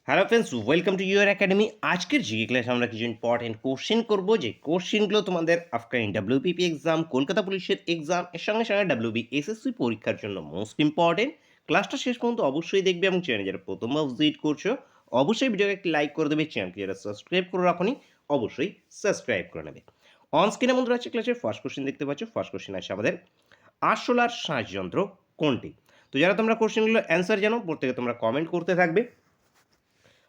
Hello friends, welcome to your academy. আজকের GK class আমরা কিছু ইম্পর্টেন্ট কোশ্চেন করব, যে কোশ্চেনগুলো তোমাদের আফগান ডাব্লিউপিপি এক্সাম, কলকাতা পুলিশের এক্সাম এর সঙ্গে সঙ্গে ডাব্লিউবি এসএসসি পরীক্ষার জন্য মোস্ট ইম্পর্টেন্ট। ক্লাসটা শেষ পর্যন্ত অবশ্যই দেখবে এবং চ্যানেল যারা প্রথমবার ভিজিট করছো অবশ্যই ভিডিওকে একটি লাইক করে দেবে। চ্যানেলকে যারা সাবস্ক্রাইব করে রাখোনি অবশ্যই সাবস্ক্রাইব করে নেবে। অন স্ক্রিনে বন্ধুরা আছে ক্লাসের ফার্স্ট কোশ্চেন দেখতে পাচ্ছ। ফার্স্ট কোশ্চেন আছে আমাদের, আরশোলার শ্বাসযন্ত্র কোনটি? তো যারা তোমরা কোশ্চেনগুলো অ্যান্সার জানো প্রত্যেকে তোমরা কমেন্ট করতে থাকবে।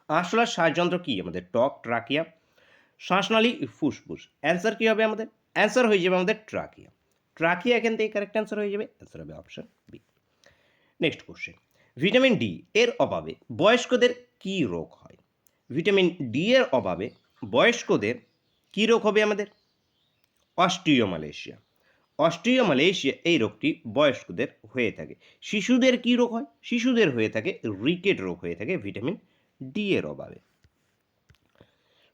আরশোলার শ্বাসযন্ত্র কি? আমাদের টক, ট্রাকিয়া, শ্বাসনালী, ফুসফুস। অ্যান্সার কি হবে আমাদের? অ্যান্সার হয়ে যাবে আমাদের ট্রাকিয়া। ট্রাকিয়া এখান থেকে কারেক্ট অ্যান্সার হয়ে যাবে। অ্যান্সার হবে option B. Next question, vitamin D এর অভাবে বয়স্কদের কি রোগ হয়? ভিটামিন ডি এর অভাবে বয়স্কদের কি রোগ হবে আমাদের? অস্টিওমালেশিয়া। অস্টিওমালেশিয়া এই রোগটি বয়স্কদের হয়ে থাকে। শিশুদের কি রোগ হয়? শিশুদের হয়ে থাকে রিকেট রোগ হয়ে থাকে ভিটামিন ডি এর অভাবে।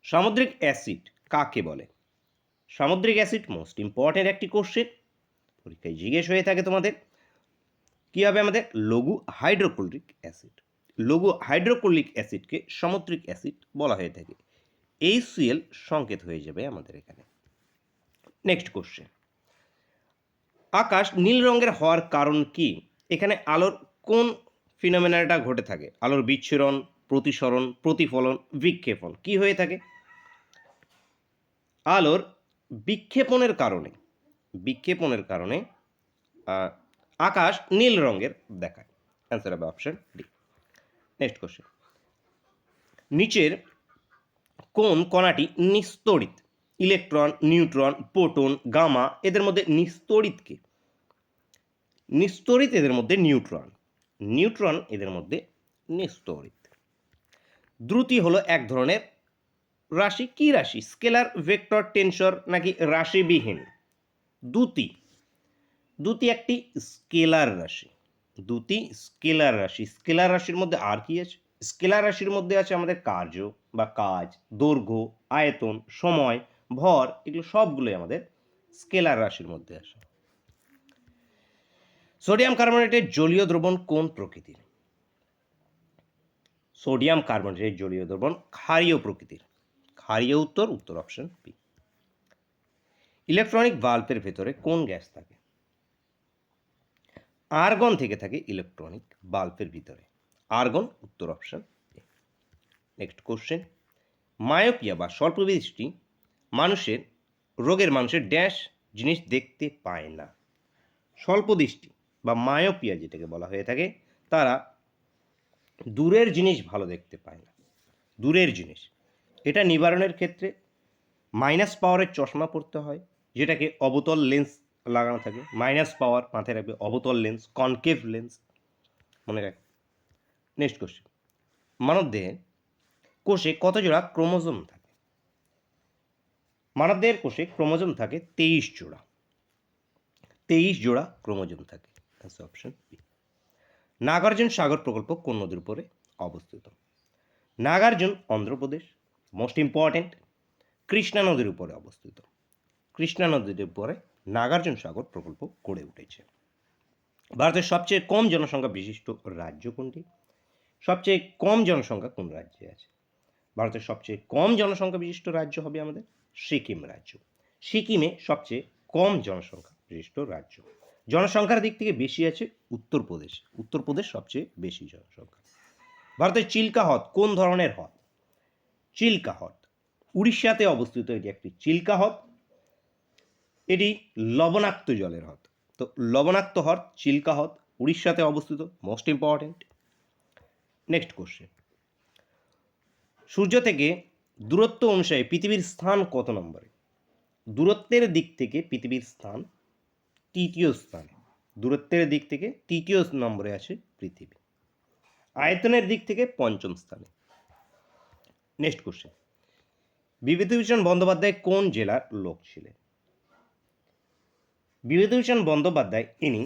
সামুদ্রিক অ্যাসিড কাকে বলে? সামুদ্রিক অ্যাসিড মোস্ট ইম্পর্টেন্ট একটি কোশ্চেন, পরীক্ষায় জিজ্ঞেস হয়ে থাকে তোমাদের। কি হবে আমাদের? লঘু হাইড্রোক্লোরিক অ্যাসিড। লঘু হাইড্রোক্লোরিক অ্যাসিডকে সামুদ্রিক অ্যাসিড বলা হয়ে থাকে। HCl সংকেত হয়ে যাবে আমাদের এখানে। নেক্সট কোশ্চেন, আকাশ নীল রঙের হওয়ার কারণ কি? এখানে আলোর কোন ফিনোমেনাটা ঘটে থাকে? আলোর বিচ্ছুরণ, প্রতিসরণ, প্রতিফলন, বিক্ষেপণ কি হয়ে থাকে? আলোর বিক্ষেপণের কারণে, বিক্ষেপণের কারণে আকাশ নীল রঙের দেখায়। অ্যান্সার হবে অপশন ডি। নেক্সট কোশ্চেন, নিচের কোন কণাটি নিস্তড়িত? ইলেকট্রন, নিউট্রন, প্রোটন, গামা এদের মধ্যে নিস্তড়িত কে? নিস্তড়িত এদের মধ্যে নিউট্রন। নিউট্রন এদের মধ্যে নিস্তড়িত। দ্রুতি হলো এক ধরনের রাশি। কি রাশি? স্কেলার, ভেক্টর, টেনসর নাকি রাশিবিহীন? দ্যুতি, দ্যুতি একটি স্কেলার রাশি। দ্যুতি স্কেলার রাশি। স্কেলার রাশির মধ্যে আর কি আছে? স্কেলার রাশির মধ্যে আছে আমাদের কার্য বা কাজ, দৈর্ঘ্য, আয়তন, সময়, ভর, এগুলো সবগুলোই আমাদের স্কেলার রাশির মধ্যে আসে। সোডিয়াম কার্বনেটের জলীয় দ্রবণ কোন প্রকৃতির? সোডিয়াম কার্বনেটের জলীয় দ্রবণ ক্ষারীয় প্রকৃতির। ক্ষারীয় উত্তর, উত্তর অপশন বি। ইলেকট্রনিক বাল্বের ভেতরে কোন গ্যাস থাকে? আর্গন থেকে থাকে ইলেকট্রনিক বাল্বের ভিতরে। আর্গন, উত্তর option A. Next question, myopia বা স্বল্পদৃষ্টি মানুষের মানুষের ড্যাশ জিনিস দেখতে পায় না। স্বল্পদৃষ্টি বা মায়োপিয়া যেটাকে বলা হয়ে থাকে, তারা দূরের জিনিস ভালো দেখতে পায় না। দূরের জিনিস, এটা নিবারণের ক্ষেত্রে মাইনাস পাওয়ারের চশমা পড়তে হয়, যেটাকে অবতল লেন্স লাগানো থাকে। মাইনাস পাওয়ার মাথায় রাখবে, অবতল লেন্স, কনকেভ লেন্স মনে রাখবে। নেক্সট কোশ্চেন, মানবদেহে কোষে কত জোড়া ক্রোমোজোম থাকে? মানবদেহের কোষে ক্রোমোজোম থাকে 23 জোড়া। 23 জোড়া ক্রোমোজোম থাকে। Option B. নাগার্জুন সাগর প্রকল্প কোন নদীর উপরে অবস্থিত? নাগার্জুন অন্ধ্রপ্রদেশ। মোস্ট ইম্পর্টেন্ট, কৃষ্ণা নদীর উপরে অবস্থিত। কৃষ্ণা নদীর উপরে নাগার্জুন সাগর প্রকল্প গড়ে উঠেছে। ভারতের সবচেয়ে কম জনসংখ্যা বিশিষ্ট রাজ্য কোনটি? সবচেয়ে কম জনসংখ্যা কোন রাজ্যে আছে? ভারতের সবচেয়ে কম জনসংখ্যা বিশিষ্ট রাজ্য হবে আমাদের সিকিম রাজ্য। সিকিমে সবচেয়ে কম জনসংখ্যা বিশিষ্ট রাজ্য। জনসংখ্যার দিক থেকে বেশি আছে উত্তরপ্রদেশ। উত্তরপ্রদেশ সবচেয়ে বেশি জনসংখ্যা। ভারতের চিল্কা হ্রদ কোন ধরনের হ্রদ? চিল্কা হ্রদ উড়িষ্যাতে অবস্থিত এটি একটি চিল্কা হ্রদ। এটি লবণাক্ত জলের হ্রদ। তো লবণাক্ত হ্রদ চিল্কা হ্রদ উড়িষ্যাতে অবস্থিত। Most important. নেক্সট কোশ্চেন, সূর্য থেকে দূরত্ব অনুসারে পৃথিবীর স্থান কত নম্বরে? দূরত্বের দিক থেকে পৃথিবীর স্থান তৃতীয় স্থানে। দূরত্বের দিক থেকে তৃতীয় নম্বরে আছে পৃথিবী। আয়তনের দিক থেকে পঞ্চম স্থানে। নেক্সট কোশ্চেন, বিভূতিভূষণ বন্দ্যোপাধ্যায় কোন জেলার লোক ছিলেন? বিভূতিভূষণ বন্দ্যোপাধ্যায় ইনি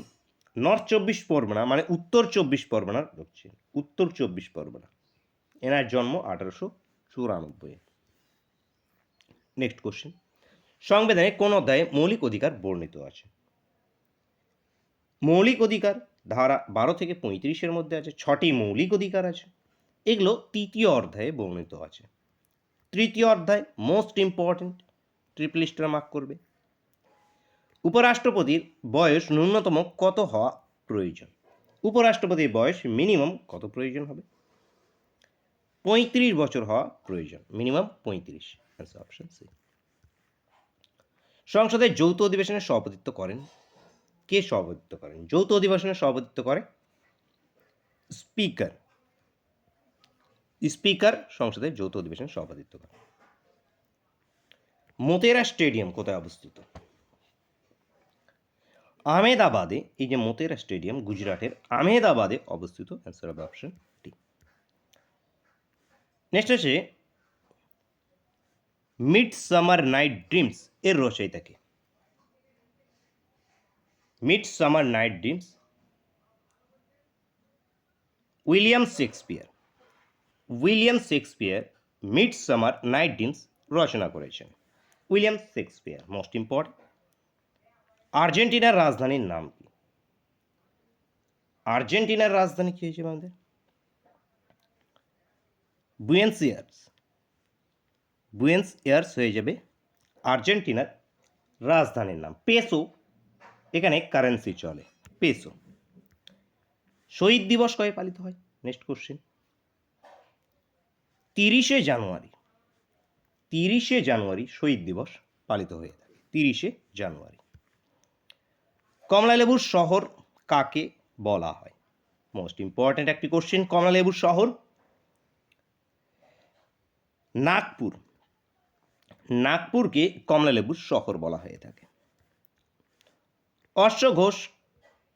নর্থ 24 পরগনা মানে উত্তর 24 পরগনার লোক ছিলেন। উত্তর 24 পরগনা। এনার জন্ম 1894। নেক্সট কোশ্চেন, সংবিধানে কোন অধ্যায়ে মৌলিক অধিকার বর্ণিত আছে? মৌলিক অধিকার ধারা 12 থেকে 35-এর মধ্যে আছে। 6টি মৌলিক অধিকার আছে। এগুলো তৃতীয় অধ্যায়ে বর্ণিত আছে। তৃতীয় অধ্যায় most important, triple star mark করবে। উপরাষ্ট্রপতির বয়স ন্যূনতম কত হওয়া প্রয়োজন? উপরাষ্ট্রপতির বয়স মিনিমাম কত প্রয়োজন হবে? 35 বছর হওয়া প্রয়োজন, মিনিমাম 35। Answer option C. সংসদের যৌথ অধিবেশনে সভাপতিত্ব করেন কে? সভাপতিত্ব করেন, যৌথ অধিবেশনে সভাপতিত্ব করে স্পিকার। স্পিকার সংসদের যৌথ অধিবেশনে সভাপতিত্ব করে। মোতেরা স্টেডিয়াম কোথায় অবস্থিত? আহমেদাবাদে। এই যে মোতেরা স্টেডিয়াম গুজরাটের আহমেদাবাদে অবস্থিত। অ্যান্সার হবে অপশন ডি। নেক্সট আছে মিড সামার নাইট ড্রিমস এর রচয়িতা কে? Mid summer night dreams William Shakespeare. William Shakespeare mid summer night dreams রচনা করেছেন। William Shakespeare most important. আর্জেন্টিনার রাজধানীর নাম কি? আর্জেন্টিনার রাজধানী কি হয়েছে আমাদের? Buenos ears. বুয়েন্স এয়ার্স হয়ে যাবে আর্জেন্টিনার রাজধানীর নাম। পেসো এখানে কারেন্সি চলে, পেসো। শহীদ দিবস কবে পালিত হয়? Next question. 30শে জানুয়ারি। 30শে জানুয়ারি শহীদ দিবস পালিত হয়ে থাকে, 30শে জানুয়ারি। কমলালেবুর শহর কাকে বলা হয়? মোস্ট ইম্পর্টেন্ট একটি কোশ্চেন। কমলালেবুর শহর নাগপুর। নাগপুরকে কমলালেবুর শহর বলা হয়ে থাকে। অশ্ব ঘোষ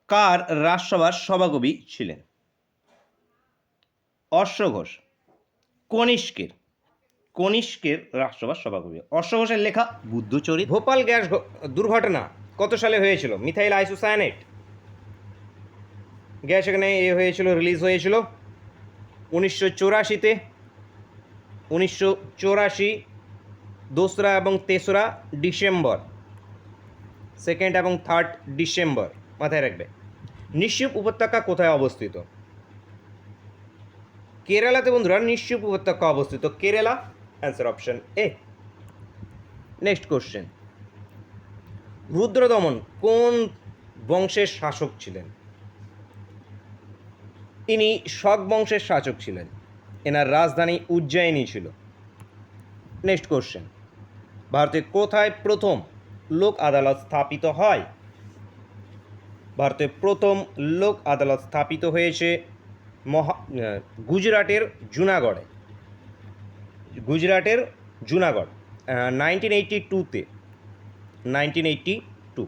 কার রাজসভার সভাকবি ছিলেন? অশ্ব ঘোষ কনিষ্কের। কনিষ্কের রাজসভার সভাকবি। অশ্ব ঘোষের লেখা বুদ্ধচরিত। ভোপাল গ্যাস দুর্ঘটনা কত সালে হয়েছিল? মিথাইল আইসোসায়ানেট গ্যাস এখানে হয়েছিল, রিলিজ হয়েছিল 1984-তে। 1984 2রা এবং 3রা ডিসেম্বর, 2nd এবং 3rd ডিসেম্বর মাথায় রাখবে। নিশ্চিপ উপত্যকা কোথায় অবস্থিত? কেরালাতে বন্ধুরা নিশ্চিপ উপত্যকা অবস্থিত, Kerala. Answer option A. Next question. Rudradaman কোন বংশের শাসক ছিলেন? ইনি শক বংশের শাসক ছিলেন। এনার রাজধানী উজ্জয়িনী ছিল। Next question. ভারতে কোথায় প্রথম লোক আদালত স্থাপিত হয়? ভারতে প্রথম লোক আদালত স্থাপিত হয়েছে গুজরাটের জুনাগড়ে। গুজরাটের জুনাগড় 1982-তে। 1982।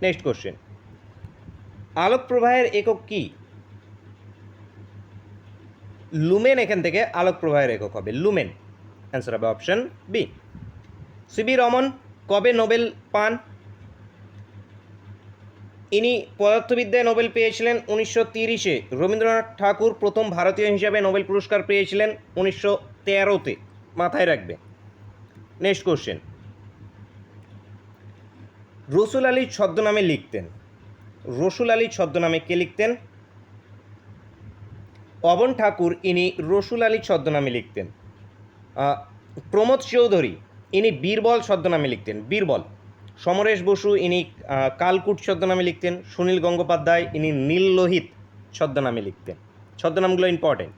Next question. আলোক প্রবাহের একক কি? লুমেন এখান থেকে আলোক প্রবাহের একক হবে, লুমেন। অ্যান্সার হবে অপশন বি। সিবি রমন কবে নোবেল পান? ইনি পদার্থবিদ্যায় নোবেল পেয়েছিলেন 1930-এ। রবীন্দ্রনাথ ঠাকুর প্রথম ভারতীয় হিসাবে নোবেল পুরস্কার পেয়েছিলেন 1913-তে, মাথায় রাখবে। Next question. রসুল আলী ছদ্মনামে লিখতেন। রসুল আলী ছদ্মনামে কে লিখতেন? পবন ঠাকুর ইনি রসুল আলী ছদ্মনামে লিখতেন। প্রমোদ চৌধুরী ইনি বীরবল ছদ্মনামে লিখতেন, বীরবল। সমরেশ বসু ইনি কালকুট ছদ্মনামে লিখতেন। সুনীল গঙ্গোপাধ্যায় ইনি নীললোহিত ছদ্মনামে লিখতেন। ছদ্মনামগুলো ইম্পর্টেন্ট।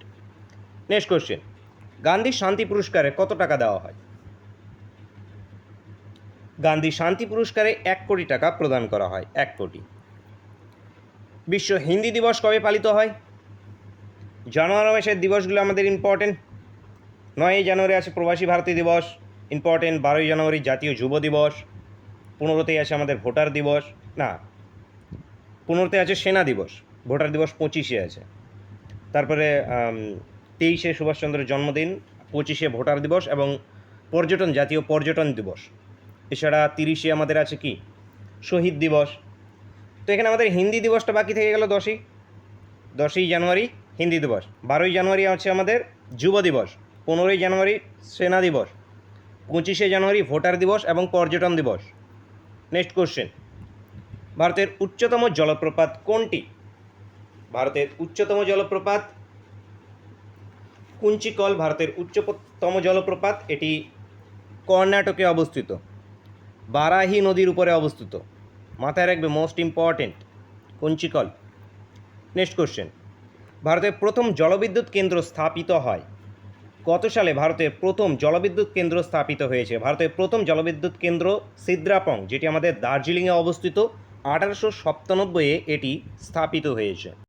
Next question. গান্ধী শান্তি পুরস্কারে কত টাকা দেওয়া হয়? গান্ধী শান্তি পুরস্কারে 1 কোটি টাকা প্রদান করা হয়, 1 কোটি। বিশ্ব হিন্দি দিবস কবে পালিত হয়? জানুয়ারি মাসের দিবসগুলো আমাদের ইম্পর্টেন্ট। 9ই জানুয়ারি আছে প্রবাসী ভারতীয় দিবস, ইম্পর্টেন্ট। 12ই জানুয়ারি জাতীয় যুব দিবস। 15তেই আছে আমাদের ভোটার দিবস, না 15তে আছে সেনা দিবস। ভোটার দিবস 25-এ আছে। তারপরে 23-এ সুভাষচন্দ্রের জন্মদিন, 25-এ ভোটার দিবস এবং পর্যটন, জাতীয় পর্যটন দিবস। এছাড়া 30-এ আমাদের আছে কি শহীদ দিবস। তো এখানে আমাদের হিন্দি দিবসটা বাকি থেকে গেল 10ই জানুয়ারি হিন্দি দিবস। 12ই জানুয়ারি আছে আমাদের যুব দিবস। 15ই জানুয়ারি সেনা দিবস। 25শে জানুয়ারি ভোটার দিবস এবং পর্যটন দিবস। Next question. ভারতের উচ্চতম জলপ্রপাত কোনটি? ভারতের উচ্চতম জলপ্রপাত কুঞ্চিকল ভারতের উচ্চতম জলপ্রপাত, এটি কর্ণাটকে অবস্থিত, বারাহি নদীর উপরে অবস্থিত, মাথায় রাখবে, most important, Kunchikal. Next question, ভারতের প্রথম জলবিদ্যুৎ কেন্দ্র স্থাপিত হয় কত সালে? ভারতের প্রথম জলবিদ্যুৎ কেন্দ্র স্থাপিত হয়েছে, ভারতের প্রথম জলবিদ্যুৎ কেন্দ্র সিদ্রাপং, যেটি আমাদের দার্জিলিংয়ে অবস্থিত, 1897-এ এটি স্থাপিত হয়েছে।